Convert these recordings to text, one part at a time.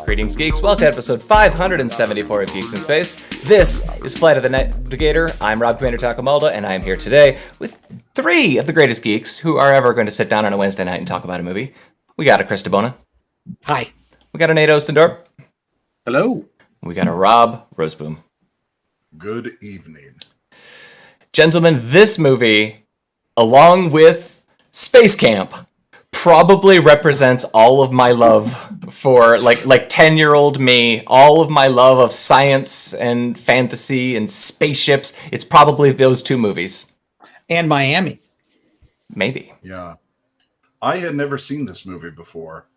Greetings, geeks. Welcome to episode 574 of Geeks in Space. This is Flight of the Navigator. I'm Rob Commander Takamalda, and I'm here today with three of the greatest geeks who are ever going to sit down on a Wednesday night and talk about a movie. We got a Chris DeBona. Hi. We got a Nate Ostendorp. Hello. We got a Rob Roseboom. Good evening. Gentlemen, this movie, along with Space Camp, probably represents all of my love for like 10-year-old me, all of my love of science and fantasy and spaceships. It's probably those two movies. And Miami. Maybe. Yeah. I had never seen this movie before.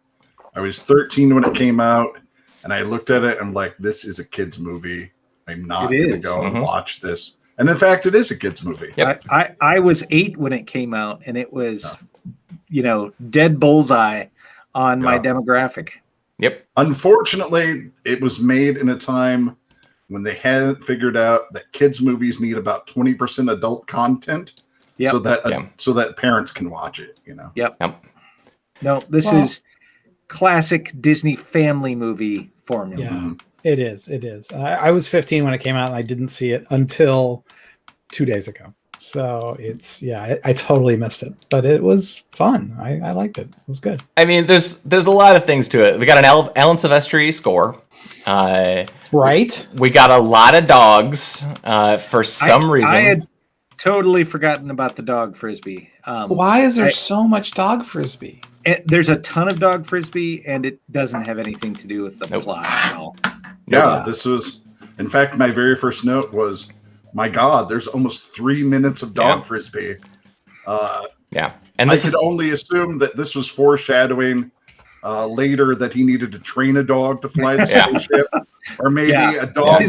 I was 13 when it came out, and I looked at it and I'm like, this is a kid's movie. I'm not going to go and watch this. And in fact, it is a kid's movie. Yep. I was 8 when it came out, and it was, dead bullseye on my demographic. Yep. Unfortunately, it was made in a time when they hadn't figured out that kids' movies need about 20% adult content, so that parents can watch it. Yep. No, this is classic Disney family movie formula. Yeah, it is. It is. I was 15 when it came out, and I didn't see it until 2 days ago. So I totally missed it, but it was fun. I liked it. It was good. I mean, there's a lot of things to it. We got an Alan Silvestri score. Right. We got a lot of dogs for some reason. I had totally forgotten about the dog frisbee. Why is there so much dog frisbee? There's a ton of dog frisbee, and it doesn't have anything to do with the plot at all. Yeah, this was, in fact, my very first note was, my God, there's almost 3 minutes of dog frisbee. And I could only assume that this was foreshadowing later that he needed to train a dog to fly the spaceship, or maybe a dog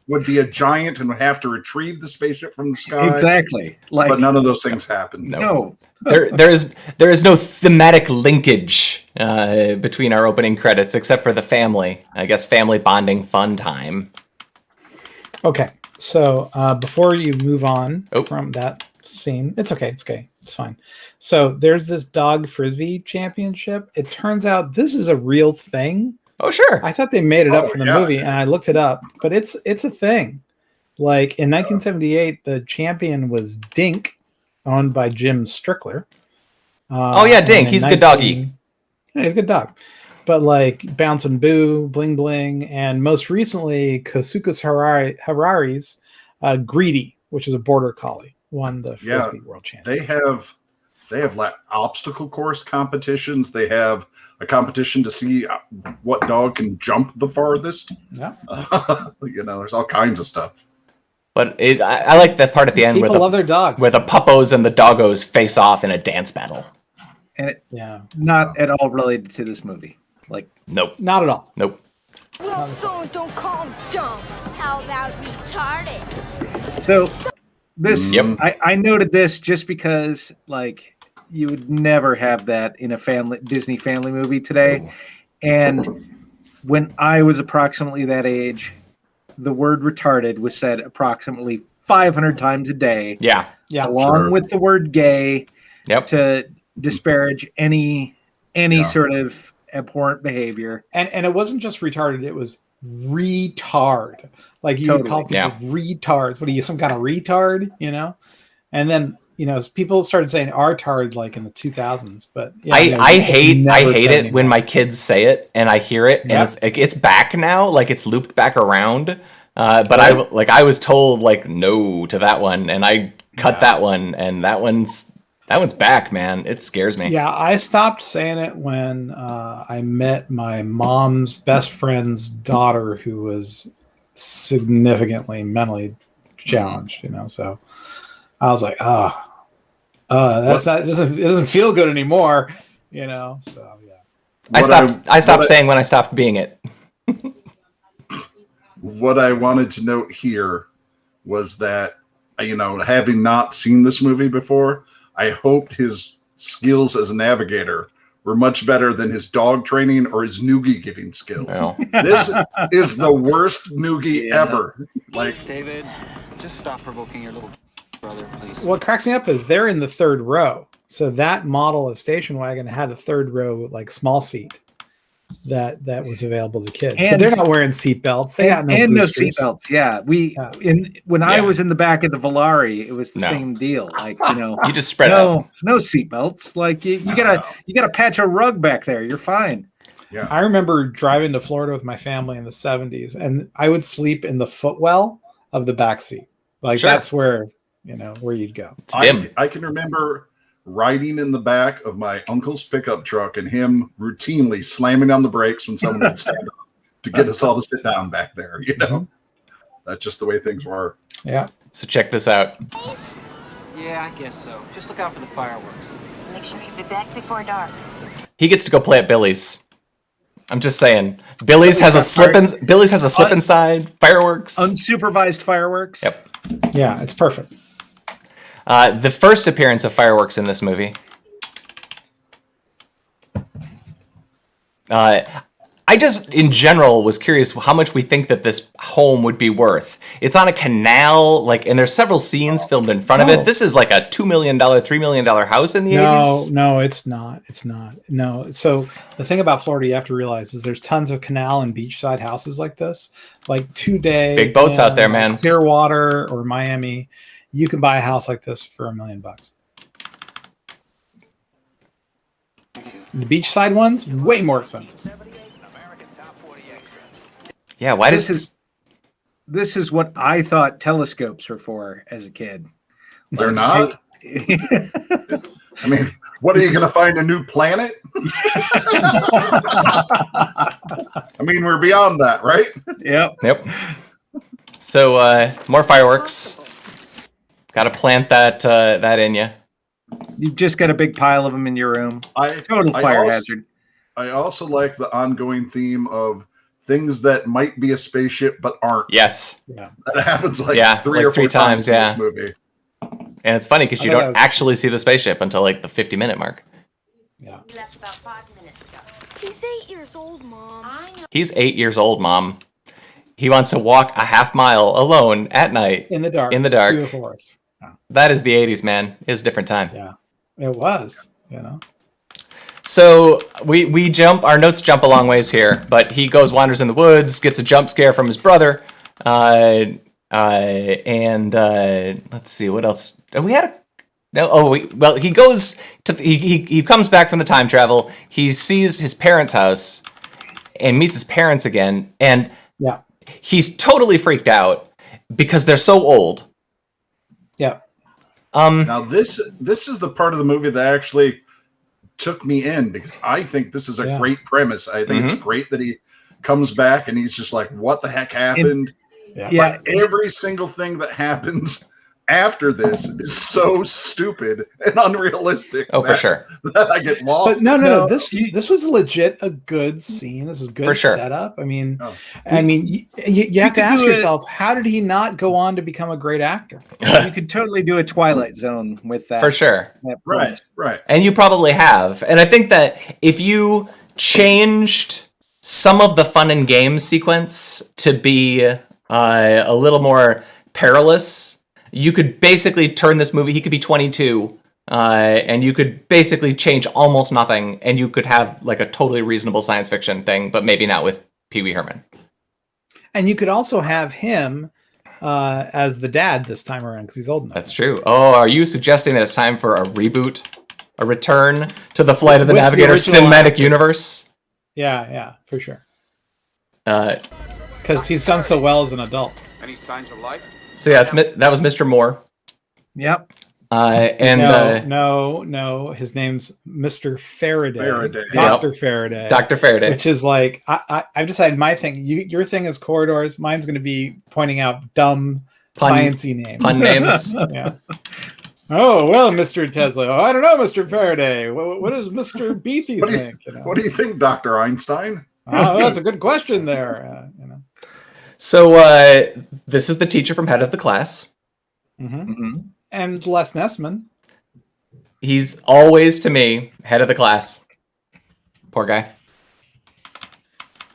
would be a giant and would have to retrieve the spaceship from the sky. Exactly. But none of those things happened. No. There is no thematic linkage between our opening credits except for the family. I guess family bonding fun time. Okay, so before you move on from that scene, it's okay. It's fine. So there's this dog frisbee championship. It turns out this is a real thing. Oh, sure. I thought they made it up for the movie, and I looked it up, but it's a thing. Like in 1978, the champion was Dink, owned by Jim Strickler. Dink. He's a good doggy. Yeah, he's a good dog. But like Bounce and Boo, Bling Bling, and most recently, Kosuke Harari's Greedy, which is a border collie, won the Frisbee World Championship. They have like obstacle course competitions. They have a competition to see what dog can jump the farthest. Yeah. There's all kinds of stuff. But I like that part at the end where love their dogs, where the puppos and the doggos face off in a dance battle. And not at all related to this movie. Nope. Not at all. Nope. Well, so don't call him dumb. How about retarded? So this, I noted this just because, you would never have that in a Disney family movie today. Oh. And when I was approximately that age, the word retarded was said approximately 500 times a day. Yeah. Along with the word gay to disparage any sort of abhorrent behavior. And it wasn't just retarded, it was retard. Like you would call people retards. What are you, some kind of retard, And then, people started saying "artard" like in the 2000s, but I hate it when my kids say it and I hear it and it's back now, it's looped back around. But I was told no to that one, and I cut that one, and that one's back, man. It scares me. Yeah, I stopped saying it when I met my mom's best friend's daughter, who was significantly mentally challenged. So I was like, it doesn't feel good anymore. So yeah. I stopped saying when I stopped being it. What I wanted to note here was that, having not seen this movie before, I hoped his skills as a navigator were much better than his dog training or his noogie giving skills. No. This is the worst noogie ever. David, just stop provoking your little brother, please. What cracks me up is they're in the third row. So that model of station wagon had a third row, like small seat that was available to kids. But they're not wearing seat belts. They got no seat belts. Yeah. When I was in the back of the Volare, it was the same deal. Like, you just spread out. No seat belts. Like you gotta patch a rug back there. You're fine. Yeah. I remember driving to Florida with my family in the 70s, and I would sleep in the footwell of the back seat. Like that's where you'd go. I can remember riding in the back of my uncle's pickup truck and him routinely slamming on the brakes when someone would stand up to get us all to sit down back there. That's just the way things were. Yeah. So check this out. Yeah, I guess so. Just look out for the fireworks. Make sure you be back before dark. He gets to go play at Billy's. I'm just saying. Billy's has a slip inside, fireworks. Unsupervised fireworks. Yep. Yeah, it's perfect. The first appearance of fireworks in this movie. I just, in general, was curious how much we think that this home would be worth. It's on a canal, and there's several scenes filmed in front of it. This is like a $2 million, $3 million house in the 80s. No, it's not. It's not. No. So the thing about Florida you have to realize is there's tons of canal and beachside houses like this. Like today, big boats out there, man. Clearwater or Miami, you can buy a house like this for $1 million. The beachside ones, way more expensive. Yeah, why does this is what I thought telescopes were for as a kid. They're not. I mean, what are you going to find a new planet? I mean, we're beyond that, right? Yep. So more fireworks. Got to plant that in you. You've just got a big pile of them in your room. Total fire hazard. I also like the ongoing theme of things that might be a spaceship but aren't. Yes. Yeah. That happens three or four times in this movie. And it's funny because you don't actually see the spaceship until the 50-minute mark. Yeah. You left about 5 minutes ago. He's 8 years old, Mom. I know. He's 8 years old, Mom. He wants to walk a half mile alone at night. In the dark. Through the forest. Yeah. That is the 80s, man. It's a different time. Yeah. It was, So we jump, our notes jump a long ways here, but he wanders in the woods, gets a jump scare from his brother, and let's see, what else? He goes to, he comes back from the time travel, he sees his parents' house, and meets his parents again, and he's totally freaked out, because they're so old. Yeah. Now this is the part of the movie that actually took me in, because I think this is a great premise. I think it's great that he comes back and he's just like, what the heck happened? But every single thing that happens after this is so stupid and unrealistic. Oh, for sure. That I get lost. But no. This was legit a good scene. This was good for sure. setup. I mean, you have to ask yourself, how did he not go on to become a great actor? You could totally do a Twilight Zone with that. For sure. Right. And you probably have. And I think that if you changed some of the fun and games sequence to be a little more perilous, you could basically turn this movie, he could be 22, and you could basically change almost nothing, and you could have a totally reasonable science fiction thing, but maybe not with Pee Wee Hermen. And you could also have him as the dad this time around, because he's old enough. That's true. Oh, are you suggesting that it's time for a reboot? A return to the Flight of the Navigator cinematic universe? Yeah, for sure. Because he's done so well as an adult. Any signs of life? So that was Mr. Moore. Yep. No. His name's Mr. Faraday. Dr. Faraday. Dr. Faraday. Which is I've decided my thing. Your thing is corridors. Mine's going to be pointing out dumb sciencey names. Pun names. Yeah. Oh, well, Mr. Tesla. Oh, I don't know, Mr. Faraday. What does Mr. Beatty think? What do you think, Dr. Einstein? Oh, that's a good question there. So this is the teacher from Head of the Class. And Les Nessman. He's always, to me, head of the class. Poor guy.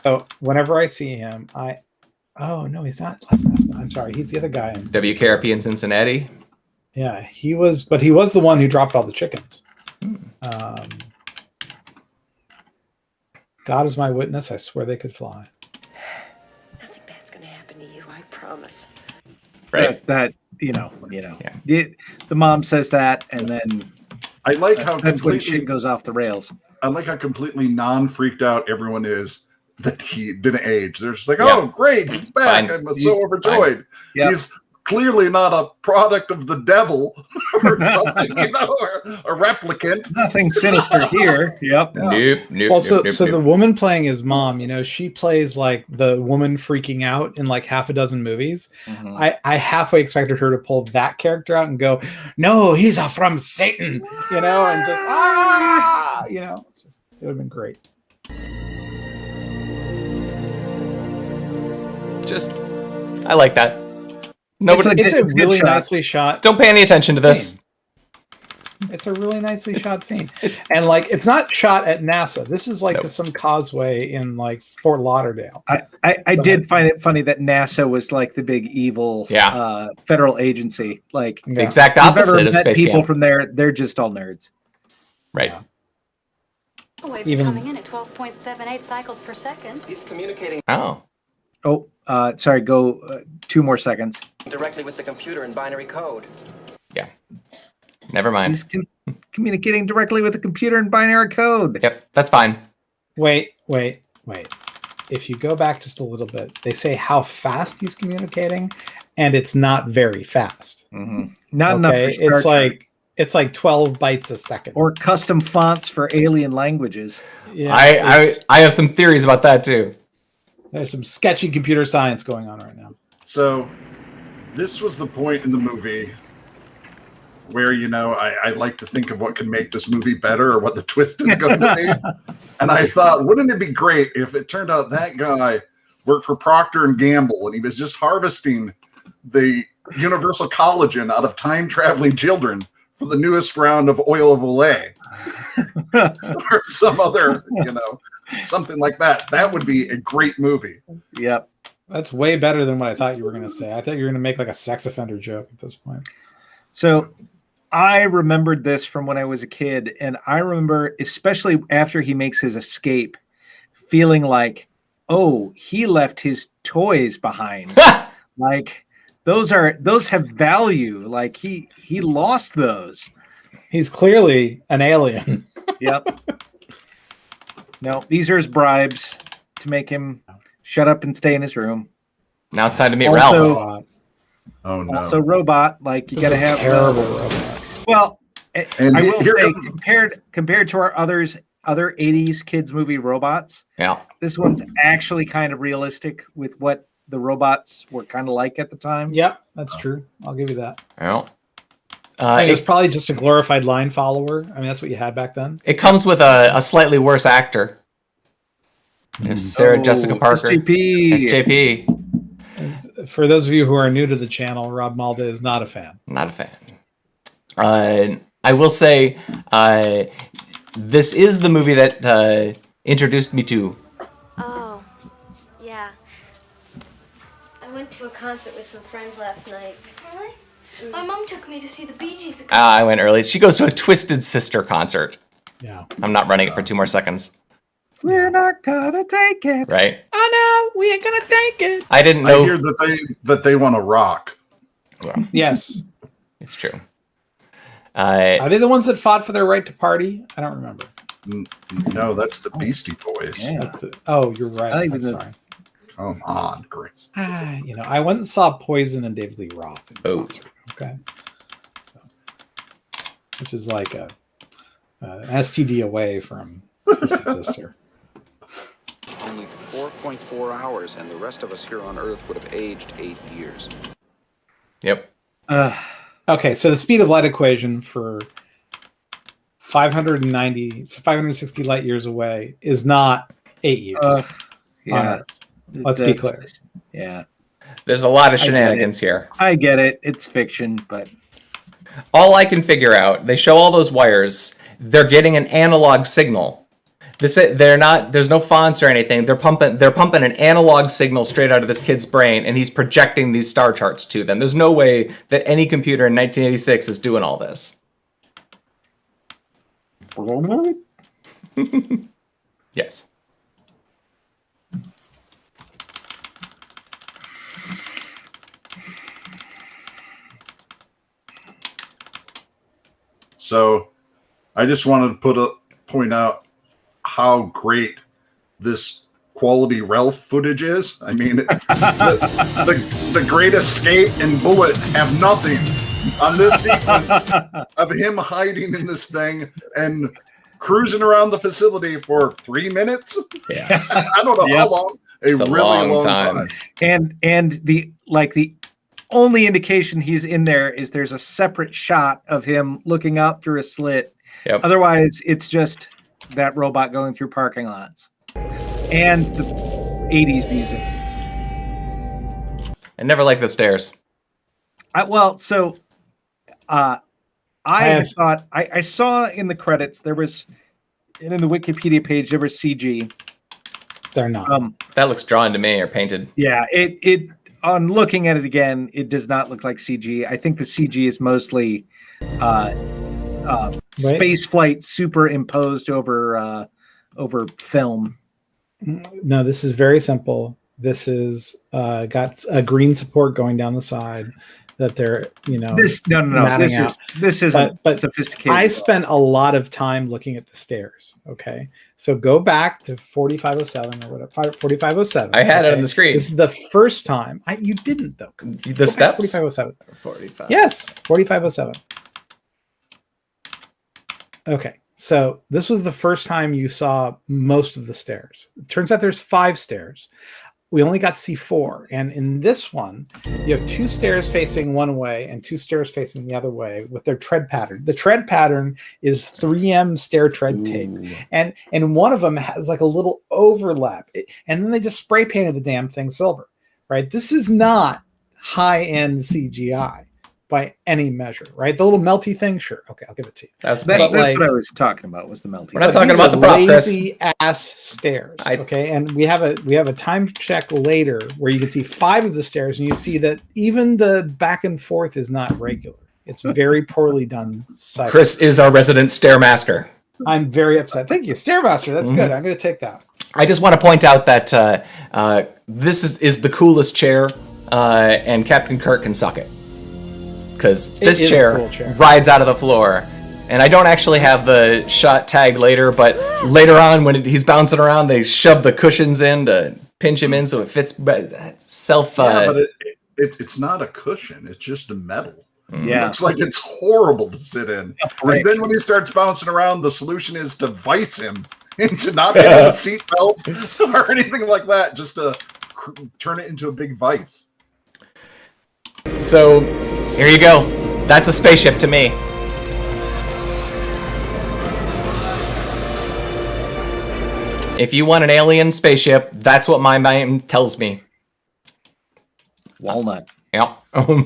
So whenever I see him, oh, no, he's not Les Nessman. I'm sorry. He's the other guy. WKRP in Cincinnati. Yeah, he was the one who dropped all the chickens. God is my witness. I swear they could fly. Nothing bad's gonna happen to you. I promise. Right. That yeah. The mom says that, and then I like how that's when shit goes off the rails. I like how completely non-freaked out everyone is that he didn't age. They're just like, oh, great, he's back. I'm so overjoyed. Yep. He's clearly not a product of the devil or something, or a replicant. Nothing sinister here. Yep. Nope. Well, so the woman playing his mom, she plays like the woman freaking out in like half a dozen movies. Mm-hmm. I halfway expected her to pull that character out and go, no, he's from Satan, and just, it would have been great. I like that. Nobody, it's a really nicely shot. Don't pay any attention to this. It's a really nicely shot scene, and like it's not shot at NASA. This is like some causeway in like Fort Lauderdale. I did find it funny that NASA was like the big evil federal agency. Like the exact opposite of space people camp. From there, they're just all nerds. Right. Waves are coming in at 12.78 cycles per second. He's communicating. Oh, sorry. Go 2 more seconds. Directly with the computer in binary code. Yeah. Never mind. He's communicating directly with the computer in binary code. Yep, that's fine. Wait. If you go back just a little bit, they say how fast he's communicating, and it's not very fast. Mm-hmm. Not enough for Star Trek. It's like 12 bytes a second. Or custom fonts for alien languages. Yeah, I have some theories about that too. There's some sketchy computer science going on right now. So this was the point in the movie where, I like to think of what can make this movie better or what the twist is going to be. And I thought, wouldn't it be great if it turned out that guy worked for Procter & Gamble and he was just harvesting the universal collagen out of time-traveling children for the newest round of oil of Olay or some other, something like that. That would be a great movie. Yep. That's way better than what I thought you were going to say. I thought you were going to make like a sex offender joke at this point. So I remembered this from when I was a kid. And I remember, especially after he makes his escape, feeling like, oh, he left his toys behind. Like, those have value. Like he lost those. He's clearly an alien. Yep. No, these are his bribes to make him shut up and stay in his room. Now it's time to meet Ralph. Oh no. Also robot, like you got to have terrible robot. Well, and I will say compared to our other 80s kids movie robots, this one's actually kind of realistic with what the robots were kind of like at the time. Yep, that's true. I'll give you that. Well, it was probably just a glorified line follower. I mean, that's what you had back then. It comes with a slightly worse actor. Sarah Jessica Parker. SJP. For those of you who are new to the channel, Rob Malda is not a fan. Not a fan. I will say, this is the movie that introduced me to. Oh, yeah. I went to a concert with some friends last night. Really? My mom took me to see the Bee Gees. I went early. She goes to a Twisted Sister concert. Yeah. I'm not running it for 2 more seconds. We're not gonna take it. Right? Oh no, we ain't gonna take it. I didn't know. I hear that they want to rock. Well, yes. It's true. Are they the ones that fought for their right to party? I don't remember. No, that's the Beastie Boys. Yeah. You're right. I'm sorry. Come on, Chris. I went and saw Poison and David Lee Roth in concert. Okay. So, which is like a STD away from Twisted Sister. Only 4.4 hours, and the rest of us here on Earth would have aged 8 years. Yep. Okay, so the speed of light equation for 560 light years away is not 8 years. Yeah. Let's be clear. Yeah. There's a lot of shenanigans here. I get it. It's fiction, but all I can figure out, they show all those wires. They're getting an analog signal. There's no fonts or anything. They're pumping an analog signal straight out of this kid's brain, and he's projecting these star charts to them. There's no way that any computer in 1986 is doing all this. Yes. So I just wanted to point out how great this quality Ralph footage is. I mean, the Great Escape and Bullet have nothing on this sequence of him hiding in this thing and cruising around the facility for 3 minutes. Yeah. I don't know how long. It's a really long time. And the only indication he's in there is there's a separate shot of him looking out through a slit. Yep. Otherwise, it's just that robot going through parking lots and the 80s music. I never liked the stairs. I saw in the credits there was, and in the Wikipedia page there was CG. They're not. That looks drawn to me or painted. Yeah, it on looking at it again, it does not look like CG. I think the CG is mostly space flight superimposed over film. No, this is very simple. This is got a green support going down the side that they're This isn't but sophisticated. I spent a lot of time looking at the stairs. Okay, so go back to 4507 or whatever. 4507. I had it on the screen. This is the first time. You didn't though. The steps. 4507. 45. Yes, 4507. Okay, so this was the first time you saw most of the stairs. It turns out there's 5 stairs. We only got to see 4. And in this one, you have 2 stairs facing one way and 2 stairs facing the other way with their tread pattern. The tread pattern is 3M stair tread tape. And one of them has like a little overlap. And then they just spray painted the damn thing silver, right? This is not high-end CGI by any measure, right? The little melty thing, sure. Okay, I'll give it to you. That's what I was talking about, was the melty. We're not talking about the prop, Chris. Lazy ass stairs. Okay, and we have a time check later where you can see 5 of the stairs, and you see that even the back and forth is not regular. It's very poorly done. Chris is our resident stairmaster. I'm very upset. Thank you, Stairmaster. That's good. I'm going to take that. I just want to point out that this is the coolest chair, and Captain Kirk can suck it. Because this chair rides out of the floor. And I don't actually have the shot tagged later, but later on when he's bouncing around, they shove the cushions in to pinch him in so it fits self. Yeah, but it's not a cushion. It's just a metal. Yeah. It looks like it's horrible to sit in. And then when he starts bouncing around, the solution is to vice him into not getting a seatbelt or anything like that, just to turn it into a big vice. So, here you go. That's a spaceship to me. If you want an alien spaceship, that's what my mind tells me. Walnut. Yeah,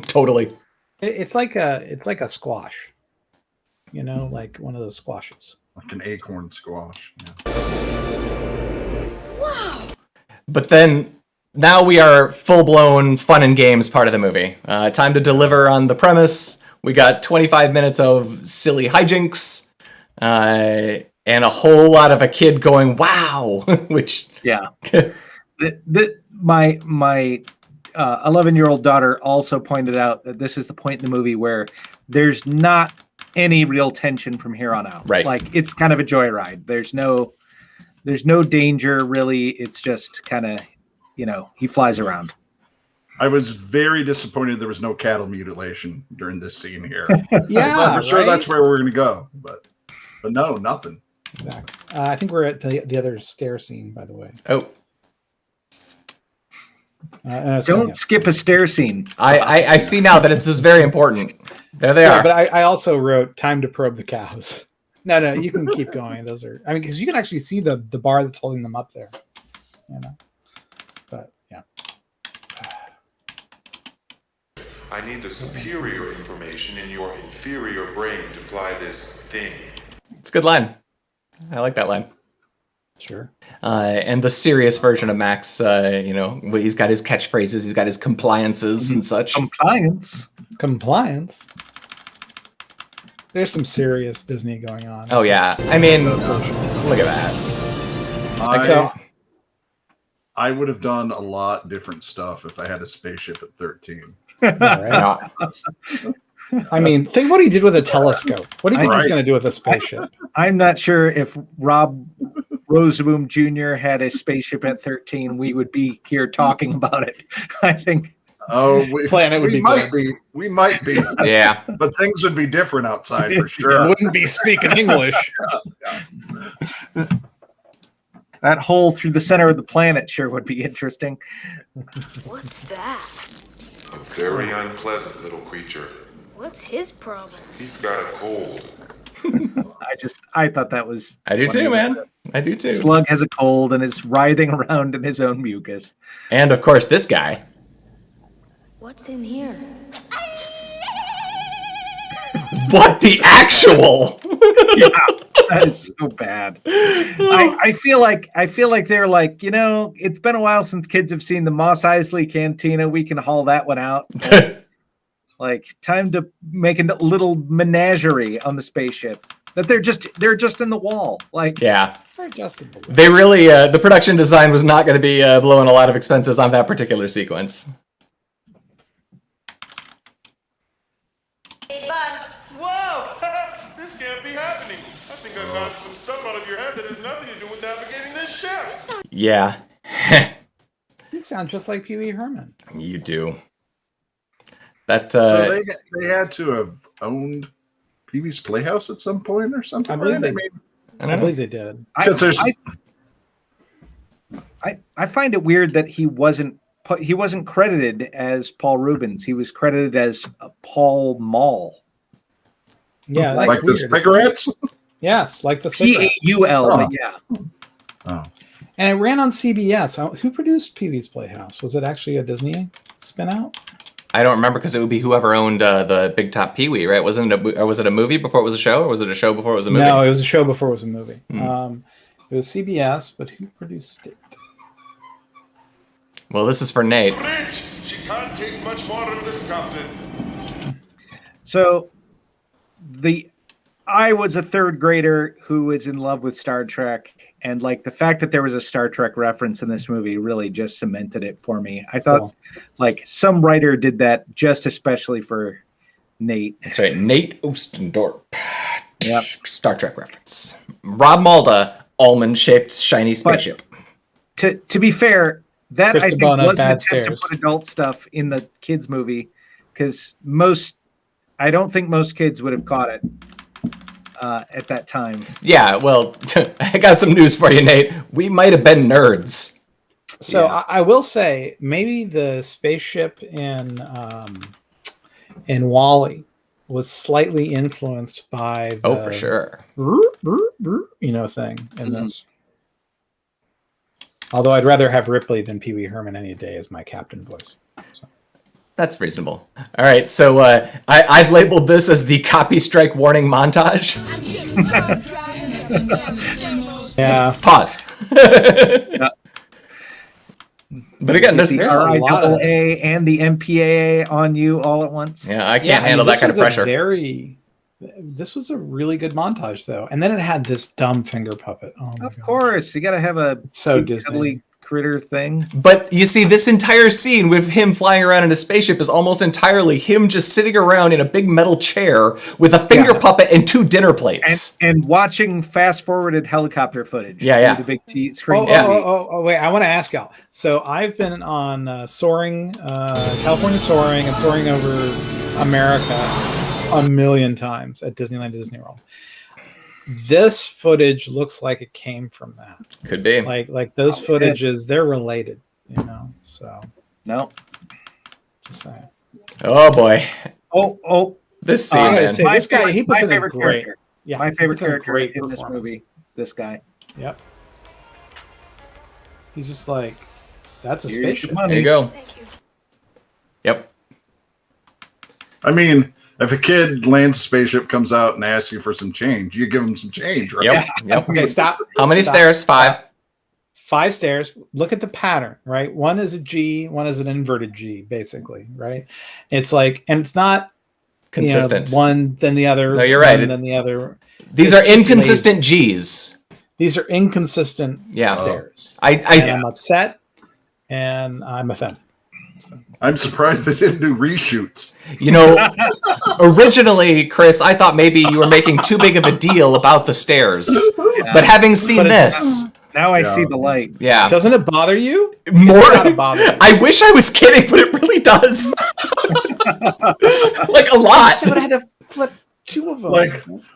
totally. It's like a squash. Like one of those squashes. Like an acorn squash. Yeah. Wow. But then, now we are full-blown fun and games part of the movie. Time to deliver on the premise. We got 25 minutes of silly hijinks, and a whole lot of a kid going, wow, which... Yeah. My 11-year-old daughter also pointed out that this is the point in the movie where there's not any real tension from here on out. Right. Like, it's kind of a joyride. There's no danger, really. It's just kind of... he flies around. I was very disappointed there was no cattle mutilation during this scene here. Yeah, I'm sure that's where we're going to go, but no, nothing. Exactly. I think we're at the other stair scene, by the way. Oh. Don't skip a stair scene. I see now that this is very important. There they are. But I also wrote time to probe the cows. No, you can keep going. Those are, because you can actually see the bar that's holding them up there. But yeah. I need the superior information in your inferior brain to fly this thing. It's a good line. I like that line. Sure. And the serious version of Max, he's got his catchphrases, he's got his compliances and such. Compliance. There's some serious Disney going on. Oh yeah, I mean, look at that. I would have done a lot different stuff if I had a spaceship at 13. Right? I mean, think what he did with a telescope. What do you think he's going to do with a spaceship? I'm not sure if Rob Rosenboom Jr. had a spaceship at 13, we would be here talking about it. I think. Oh, we might be. Yeah. But things would be different outside for sure. It wouldn't be speaking English. That hole through the center of the planet sure would be interesting. What's that? A very unpleasant little creature. What's his problem? He's got a cold. I thought that was. I do too, man. I do too. Slug has a cold and is writhing around in his own mucus. And of course, this guy. What's in here? What the actual? Yeah, that is so bad. I feel like they're like, it's been a while since kids have seen the Mos Eisley Cantina. We can haul that one out. Like, time to make a little menagerie on the spaceship. That they're just in the wall. Like, yeah. Adjustable. They really the production design was not going to be blowing a lot of expenses on that particular sequence. Whoa! This can't be happening. I think I've gotten some stuff out of your head that has nothing to do with navigating this ship. Yeah. You sound just like Pee Wee Hermen. You do. That so they had to have owned Pee Wee's Playhouse at some point or something. I believe they did. I find it weird that he wasn't credited as Paul Rubens. He was credited as Paul Mall. Yeah, like weird, the cigarettes. Yes, like the cigarettes. PAUL. Yeah. Oh. And it ran on CBS. Who produced Pee Wee's Playhouse? Was it actually a Disney spin-out? I don't remember because it would be whoever owned the Big Top Pee Wee, right? Was it a movie before it was a show, or was it a show before it was a movie? No, it was a show before it was a movie. It was CBS, but who produced it? Well, this is for Nate. Rich! She can't take much more of this, Captain. So, I was a third grader who was in love with Star Trek, and like the fact that there was a Star Trek reference in this movie really just cemented it for me. I thought like some writer did that just especially for Nate. That's right, Nate Ostendorp. Yep. Star Trek reference. Rob Malda, almond-shaped shiny spaceship. But to be fair, that I think was an attempt stairs. to put adult stuff in the kids movie because I don't think most kids would have caught it. At that time. Yeah, well, I got some news for you, Nate. We might have been nerds. So yeah. I will say maybe the spaceship in WALL-E was slightly influenced by the for sure. Thing in this. Although I'd rather have Ripley than Pee Wee Hermen any day as my captain voice. So. That's reasonable. All right, so I've labeled this as the copy strike warning montage. Yeah. Pause. But again, there's the RIAA and the MPAA on you all at once. Yeah, I can't handle that kind of pressure. This was a really good montage, though. And then it had this dumb finger puppet. Oh my God. Course, you got to have a Disney critter thing. But you see, this entire scene with him flying around in a spaceship is almost entirely him just sitting around in a big metal chair with a finger puppet and 2 dinner plates. And watching fast-forwarded helicopter footage. Yeah. The big screen. Wait, I want to ask y'all. So I've been on soaring, California soaring and soaring over America a million times at Disneyland, Disney World. This footage looks like it came from that. Could be. Like those footages, they're related, so. No. Just saying. Oh, boy. Oh. This scene, man. This guy, he was my favorite character. Yeah, my favorite character in this movie. This guy. Yep. He's just like, that's a spaceship. There you go. Thank you. Yep. I mean, if a kid lands a spaceship, comes out and asks you for some change, you give them some change, right? Yep. Okay, stop. How many stairs? 5. 5 stairs. Look at the pattern, right? One is a G, one is an inverted G, basically, right? It's like, and it's not consistent. One, then the other. No, you're right. Then the other. These are inconsistent G's. These are inconsistent stairs. I'm upset, and I'm offended. So. I'm surprised they didn't do reshoots. Originally, Chris, I thought maybe you were making too big of a deal about the stairs. Yeah. But having seen this... Now I see the light. Yeah. Doesn't it bother you? More. Bother you. I wish I was kidding, but it really does. Like a lot. I would have had to flip 2 of them.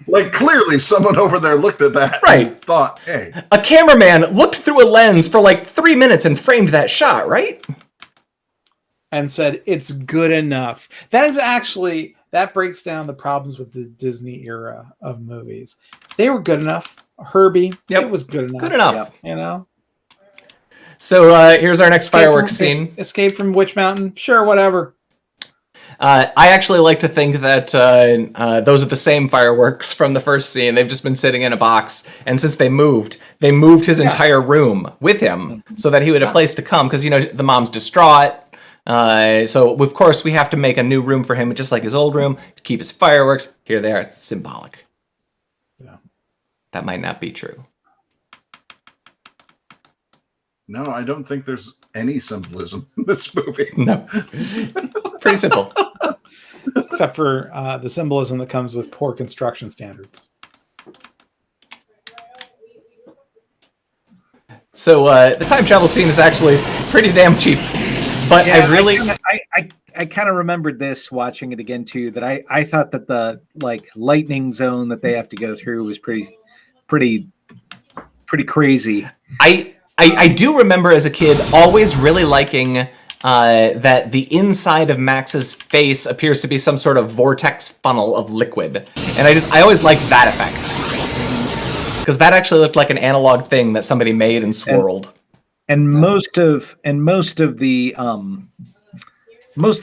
Like clearly someone over there looked at that and thought, hey. A cameraman looked through a lens for like 3 minutes and framed that shot, right? And said, it's good enough. That breaks down the problems with the Disney era of movies. They were good enough. Herbie, it was good enough. Good enough. You know? So here's our next fireworks scene. Escape from Witch Mountain? Sure, whatever. I actually like to think that those are the same fireworks from the first scene. They've just been sitting in a box. And since they moved his entire room with him so that he would have a place to come. Because, the mom's distraught. So, of course, we have to make a new room for him, just like his old room, to keep his fireworks. Here they are. It's symbolic. Yeah. That might not be true. No, I don't think there's any symbolism in this movie. No. Pretty simple. Except for the symbolism that comes with poor construction standards. So the time travel scene is actually pretty damn cheap. But I kind of remembered this watching it again too, that I thought that the lightning zone that they have to go through was pretty crazy. I do remember as a kid always really liking that the inside of Max's face appears to be some sort of vortex funnel of liquid. And I always liked that effect. Because that actually looked like an analog thing that somebody made and swirled. And most of the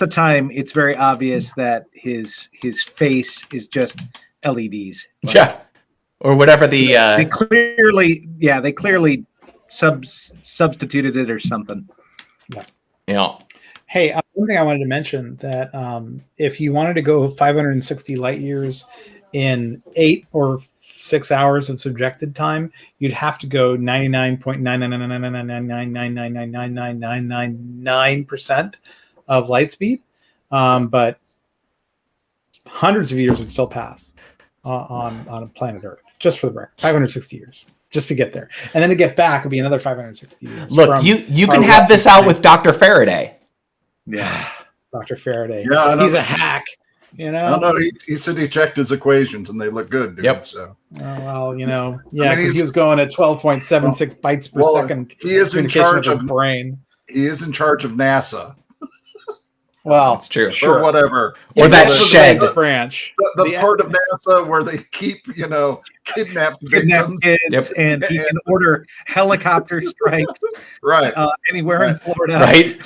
time, it's very obvious that his face is just LEDs. Or whatever the. They clearly substituted it or something. Yeah. Hey, one thing I wanted to mention that if you wanted to go 560 light years in 8 or 6 hours of subjected time, you'd have to go 99.99999999999% of light speed, but hundreds of years would still pass on planet Earth, just for the record. 560 years just to get there, and then to get back would be another 560 years. Look, you can have this out with Dr. Faraday. Yeah, Dr. Faraday. Yeah, he's a hack. I don't know. He said he checked his equations and they look good, dude. Yep. So. Well, because he was going at 12.76 bytes per second. He is in charge of his brain. He is in charge of NASA. Well, that's true. Sure. Or whatever. Or that shed branch. The part of NASA where they keep, kidnapped victims. Kids, and he can order helicopter strikes anywhere in Florida. Right.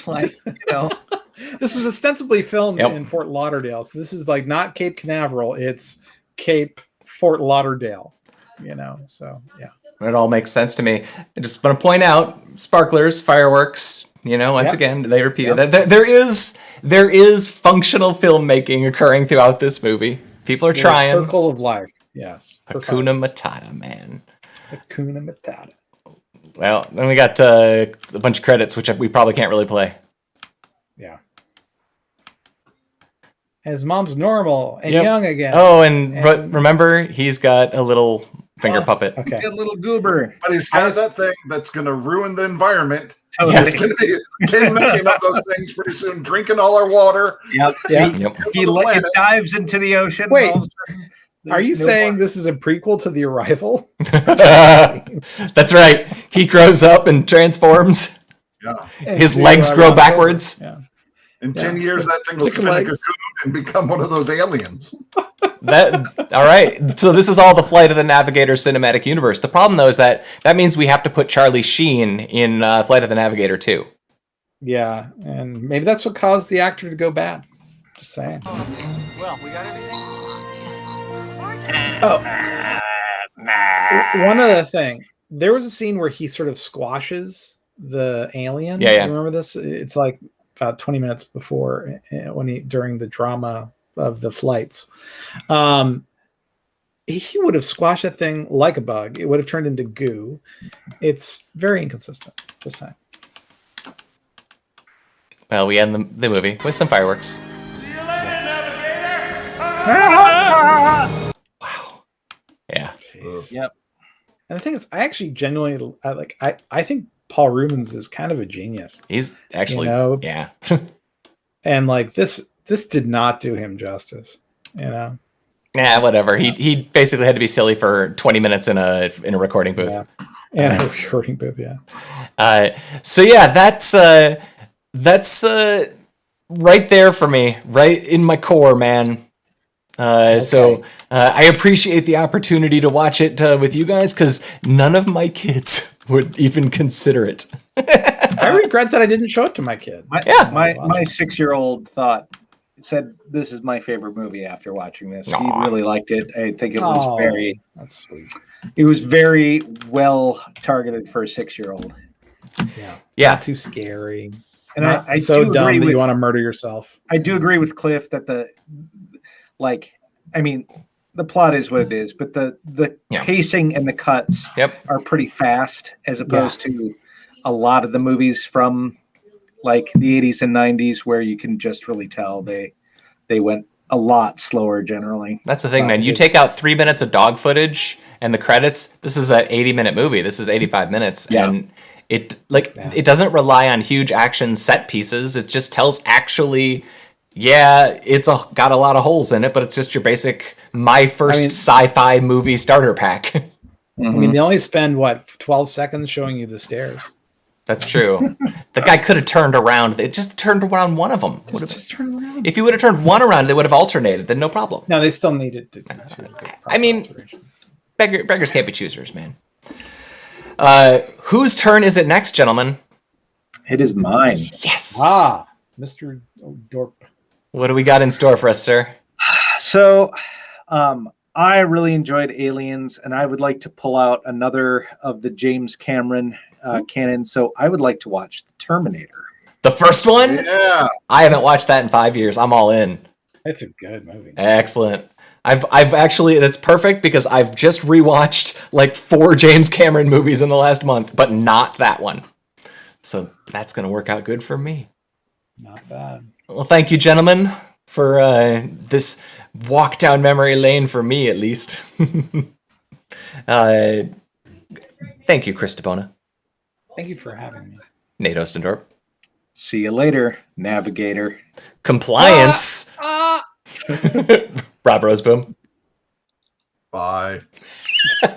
This was ostensibly filmed in Fort Lauderdale. So this is not Cape Canaveral. It's Cape Fort Lauderdale, so yeah. It all makes sense to me. I just want to point out sparklers, fireworks, once again, they repeated that. There is functional filmmaking occurring throughout this movie. People are trying. Circle of life. Yes. Hakuna Matata, man. Hakuna Matata. Well, then we got a bunch of credits, which we probably can't really play. Yeah. His mom's normal and young again. Oh, and remember, he's got a little finger puppet. Okay. A little goober. But he's got that thing that's going to ruin the environment. Totally. It's going to be 10 million of those things pretty soon, drinking all our water. Yep. It dives into the ocean. Wait, are you saying this is a prequel to The Arrival? That's right. He grows up and transforms. Yeah. His legs grow backwards. Yeah. In 10 years, that thing will spin a cocoon and become one of those aliens. All right. So this is all the Flight of the Navigator cinematic universe. The problem, though, is that means we have to put Charlie Sheen in Flight of the Navigator, too. Yeah, and maybe that's what caused the actor to go bad. Just saying. Well, we got everything? One other thing. There was a scene where he sort of squashes the alien. Yeah. You remember this? It's about 20 minutes before during the drama the flights. He would have squashed that thing like a bug. It would have turned into goo. It's very inconsistent. Just saying. Well, we end the movie with some fireworks. Wow. Yeah. Yep. And the thing is, I actually genuinely I think Paul Rubens is kind of a genius. He's actually, yeah. And like this did not do him justice, you know. Yeah, whatever. He basically had to be silly for 20 minutes in a recording booth. Yeah. In a recording booth, yeah. So yeah, that's right there for me, right in my core, man. So I appreciate the opportunity to watch it with you guys, because none of my kids would even consider it. I regret that I didn't show it to my kid. My 6-year-old said this is my favorite movie after watching this. Aww. He really liked it. I think it was that's sweet. It was very well targeted for a 6-year-old. Yeah. Not too scary. And not I so do dumb agree that with, you want to murder yourself. I do agree with Cliff that the plot is what it is, but the pacing and the cuts are pretty fast as opposed to a lot of the movies from like the 80s and 90s where you can just really tell they went a lot slower generally. That's the thing, man. You take out 3 minutes of dog footage and the credits. This is an 80-minute movie. This is 85 minutes. Yeah. And it doesn't rely on huge action set pieces. It just tells it's got a lot of holes in it, but it's just your basic sci-fi movie starter pack. Mm-hmm. I mean, they only spend 12 seconds showing you the stairs. That's true. The guy could have turned around. It just turned around one of them. Just turn around. If he would have turned one around, they would have alternated. Then no problem. No, they still needed to. I mean, beggars can't be choosers, man. Whose turn is it next, gentlemen? It is mine. Yes. Mr. Dorp. What do we got in store for us, sir? So, I really enjoyed Aliens, and I would like to pull out another of the James Cameron canon. So I would like to watch The Terminator. The first one? Yeah. I haven't watched that in 5 years. I'm all in. It's a good movie. Excellent. I've actually, it's perfect because I've just rewatched like 4 James Cameron movies in the last month, but not that one. So that's going to work out good for me. Not bad. Well, thank you, gentlemen, for this walk down memory lane for me, at least. Thank you, Chris DeBona. Thank you for having me. Nate Ostendorp. See you later, Navigator. Compliance. Rob Roseboom. Bye. All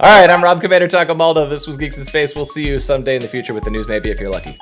right, I'm Rob Commander Tacomaldo. This was Geeks in Space. We'll see you someday in the future with the news, maybe, if you're lucky.